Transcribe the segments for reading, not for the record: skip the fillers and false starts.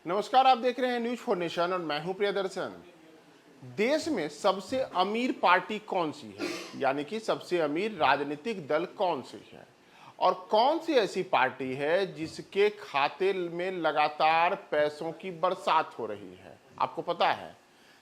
नमस्कार, आप देख रहे हैं न्यूज फॉर नेशन और मैं हूं प्रियदर्शन। देश में सबसे अमीर पार्टी कौन सी है, यानी कि सबसे अमीर राजनीतिक दल कौन सी है और कौन सी ऐसी पार्टी है जिसके खाते में लगातार पैसों की बरसात हो रही है? आपको पता है?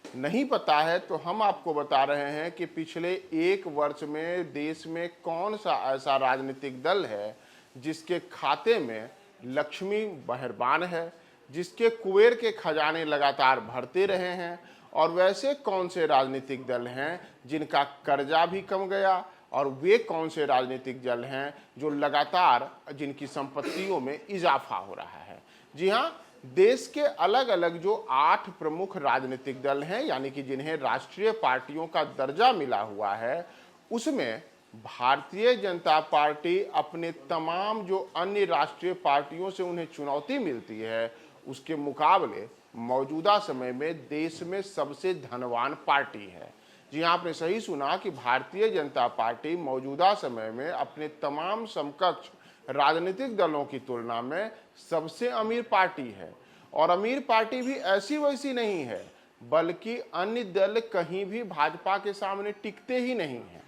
नहीं पता है तो हम आपको बता रहे हैं कि पिछले एक वर्ष में देश में कौन सा ऐसा राजनीतिक दल है जिसके खाते में लक्ष्मी बहरबान है, जिसके कुबेर के खजाने लगातार भरते रहे हैं, और वैसे कौन से राजनीतिक दल हैं जिनका कर्जा भी कम गया, और वे कौन से राजनीतिक दल हैं जो लगातार जिनकी संपत्तियों में इजाफा हो रहा है। जी हाँ, देश के अलग अलग जो 8 प्रमुख राजनीतिक दल हैं, यानी कि जिन्हें राष्ट्रीय पार्टियों का दर्जा मिला हुआ है, उसमें भारतीय जनता पार्टी अपने तमाम जो अन्य राष्ट्रीय पार्टियों से उन्हें चुनौती मिलती है उसके मुकाबले मौजूदा समय में देश में सबसे धनवान पार्टी है। जी हाँ, आपने सही सुना कि भारतीय जनता पार्टी मौजूदा समय में अपने तमाम समकक्ष राजनीतिक दलों की तुलना में सबसे अमीर पार्टी है। और अमीर पार्टी भी ऐसी वैसी नहीं है, बल्कि अन्य दल कहीं भी भाजपा के सामने टिकते ही नहीं हैं।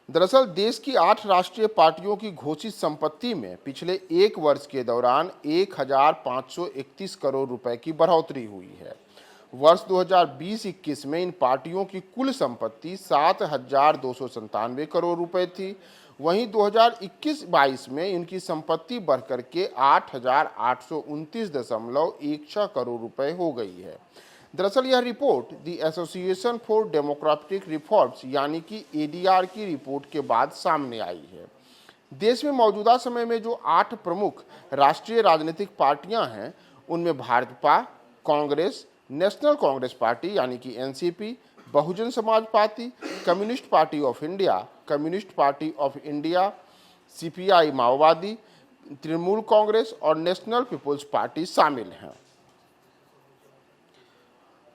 दरअसल देश की 8 राष्ट्रीय पार्टियों की घोषित संपत्ति में पिछले एक वर्ष के दौरान 1531 करोड़ रुपए की बढ़ोतरी हुई है। वर्ष 2020-21 में इन पार्टियों की कुल संपत्ति 7,297 करोड़ रुपए थी। वहीं 2021-22 में इनकी संपत्ति बढ़कर के 8,829.16 करोड़ रुपए हो गई है। दरअसल यह report the association for democratic reforms यानी कि एडीआर की रिपोर्ट के बाद सामने आई है। देश में मौजूदा समय में जो 8 प्रमुख राष्ट्रीय राजनीतिक पार्टियां हैं, उनमें भाजपा, कांग्रेस, नेशनल कांग्रेस पार्टी यानी कि NCP, Bahujan Samaj party, communist party of India, communist party of India, CPI माओवादी, तृणमूल कांग्रेस और नेशनल पीपुल्स पार्टी शामिल हैं।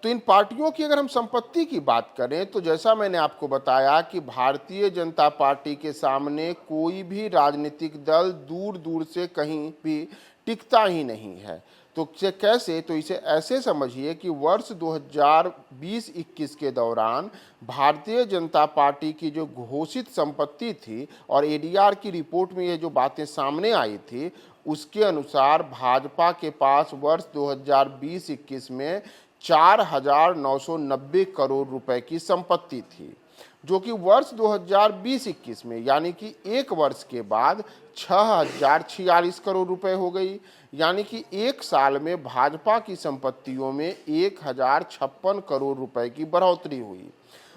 तो इन पार्टियों की अगर हम संपत्ति की बात करें तो जैसा मैंने आपको बताया कि भारतीय जनता पार्टी के सामने कोई भी राजनीतिक दल दूर दूर से कहीं भी टिकता ही नहीं है। तो कैसे? तो इसे ऐसे समझिए कि वर्ष 2020-21 के दौरान भारतीय जनता पार्टी की जो घोषित संपत्ति थी और एडीआर की रिपोर्ट में ये जो बातें सामने आई थी, उसके अनुसार भाजपा के पास वर्ष 2020-21 में 4,990 करोड़ रुपए की संपत्ति थी, जो कि वर्ष 2020-21 में यानी कि एक वर्ष के बाद 6,046 करोड़ रुपए हो गई। यानी कि एक साल में भाजपा की संपत्तियों में 1,056 करोड़ रुपए की बढ़ोतरी हुई।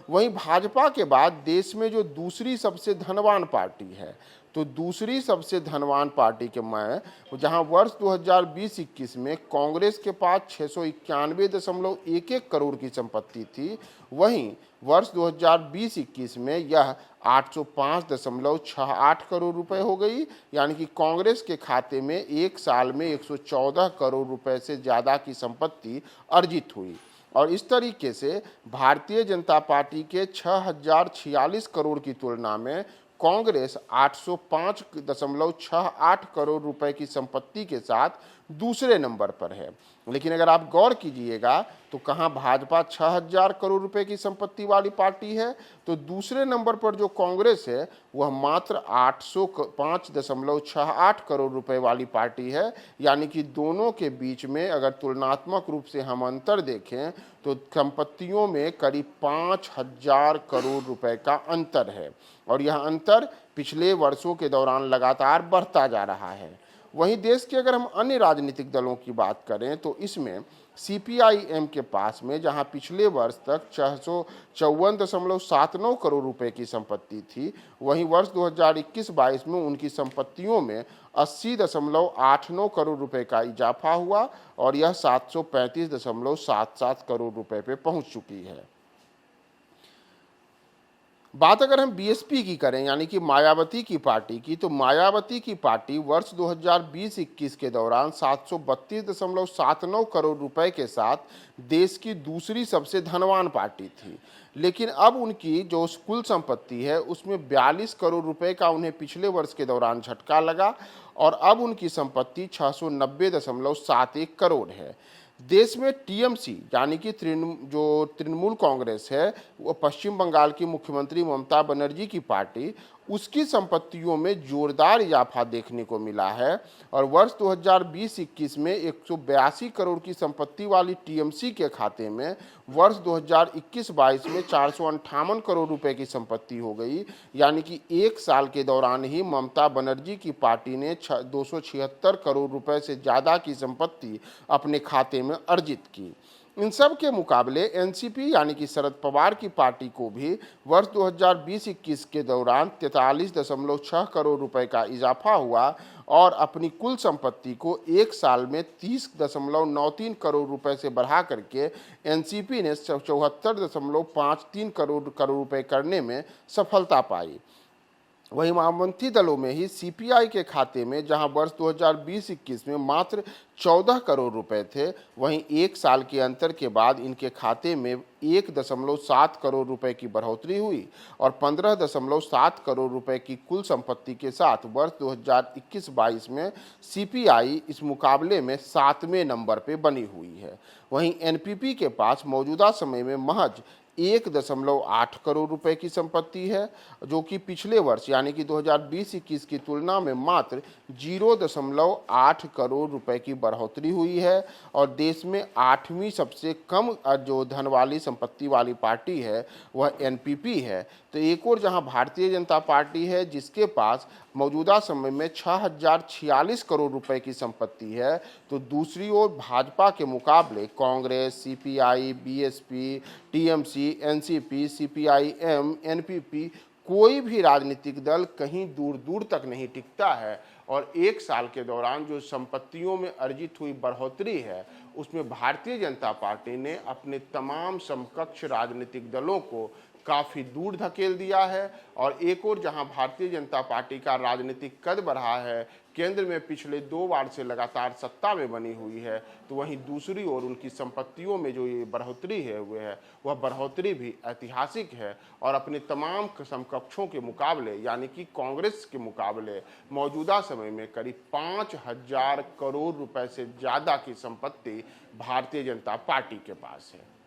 वहीं भाजपा के बाद देश में जो दूसरी सबसे धनवान पार्टी है, तो दूसरी सबसे धनवान पार्टी के मैं जहां वर्ष 2020-21 में कांग्रेस के पास 691.11 करोड़ की संपत्ति थी, वहीं वर्ष 2020-21 में यह 805.68 करोड़ रुपए हो गई। यानी कि कांग्रेस के खाते में एक साल में 114 करोड़ रुपए से ज़्यादा की संपत्ति अर्जित हुई। और इस तरीके से भारतीय जनता पार्टी के 6,046 करोड़ की तुलना में कांग्रेस 805.68 करोड़ रुपए की संपत्ति के साथ दूसरे नंबर पर है। लेकिन अगर आप गौर कीजिएगा तो कहाँ भाजपा 6,000 करोड़ रुपए की संपत्ति वाली पार्टी है, तो दूसरे नंबर पर जो कांग्रेस है वह मात्र 805.68 करोड़ रुपए वाली पार्टी है। यानी कि दोनों के बीच में अगर तुलनात्मक रूप से हम अंतर देखें तो संपत्तियों में करीब 5,000 करोड़ रुपए का अंतर है, और यह अंतर पिछले वर्षों के दौरान लगातार बढ़ता जा रहा है। वहीं देश के अगर हम अन्य राजनीतिक दलों की बात करें तो इसमें सीपीआईएम के पास में जहां पिछले वर्ष तक 654.79 करोड़ रुपए की संपत्ति थी, वहीं वर्ष 2021-22 में उनकी संपत्तियों में 80.89 करोड़ रुपए का इजाफा हुआ और यह 735.77 करोड़ रुपए पे पहुंच चुकी है। बात अगर हम बीएसपी की करें यानी कि मायावती की पार्टी की, तो मायावती की पार्टी वर्ष 2020-21 के दौरान 732.79 करोड़ रुपए के साथ देश की दूसरी सबसे धनवान पार्टी थी। लेकिन अब उनकी जो कुल संपत्ति है उसमें 42 करोड़ रुपए का उन्हें पिछले वर्ष के दौरान झटका लगा और अब उनकी संपत्ति 690.71 करोड़ है। देश में टीएमसी यानी कि जो तृणमूल कांग्रेस है, वो पश्चिम बंगाल की मुख्यमंत्री ममता बनर्जी की पार्टी, उसकी संपत्तियों में जोरदार इजाफा देखने को मिला है और वर्ष 2020-21 में 182 करोड़ की संपत्ति वाली टीएमसी के खाते में वर्ष 2021-22 में 458 करोड़ रुपए की संपत्ति हो गई। यानी कि एक साल के दौरान ही ममता बनर्जी की पार्टी ने 276 करोड़ रुपए से ज़्यादा की संपत्ति अपने खाते में अर्जित की। इन सब के मुकाबले एनसीपी यानी कि शरद पवार की पार्टी को भी वर्ष 2020-21 के दौरान 43.6 करोड़ रुपए का इजाफा हुआ और अपनी कुल संपत्ति को एक साल में 30.93 करोड़ रुपए से बढ़ा करके एनसीपी ने 74.53 करोड़ रुपए करने में सफलता पाई। वहीं वामपंथी दलों में ही सीपीआई के खाते में जहां वर्ष 2020-21 में मात्र 14 करोड़ रुपए थे, वहीं एक साल के अंतर के बाद इनके खाते में 1.7 करोड़ रुपए की बढ़ोतरी हुई और 15.7 करोड़ रुपए की कुल संपत्ति के साथ वर्ष 2021-22 में सीपीआई इस मुकाबले में 7वें नंबर पर बनी हुई है। वहीं एनपीपी के पास मौजूदा समय में महज 1.8 करोड़ रुपए की संपत्ति है, जो कि पिछले वर्ष यानी कि 2020-21 की तुलना में मात्र 0.8 करोड़ रुपए की बढ़ोतरी हुई है और देश में 8वीं सबसे कम जो धन वाली संपत्ति वाली पार्टी है वह एनपीपी है। तो एक और जहां भारतीय जनता पार्टी है जिसके पास मौजूदा समय में 6046 करोड़ रुपए की संपत्ति है, तो दूसरी ओर भाजपा के मुकाबले Congress, CPI, BSP, TMC, NCP, CPIM, NPP कोई भी राजनीतिक दल कहीं दूर दूर तक नहीं टिकता है और एक साल के दौरान जो संपत्तियों में अर्जित हुई बढ़ोतरी है उसमें भारतीय जनता पार्टी ने अपने तमाम समकक्ष राजनीतिक दलों को काफ़ी दूर धकेल दिया है। और एक और जहां भारतीय जनता पार्टी का राजनीतिक कद बढ़ा है, केंद्र में पिछले 2 बार से लगातार सत्ता में बनी हुई है, तो वहीं दूसरी ओर उनकी संपत्तियों में जो ये बढ़ोतरी है वह बढ़ोतरी भी ऐतिहासिक है और अपने तमाम समकक्षों के मुकाबले यानी कि कांग्रेस के मुकाबले मौजूदा समय में करीब 5000 करोड़ रुपए से ज़्यादा की संपत्ति भारतीय जनता पार्टी के पास है।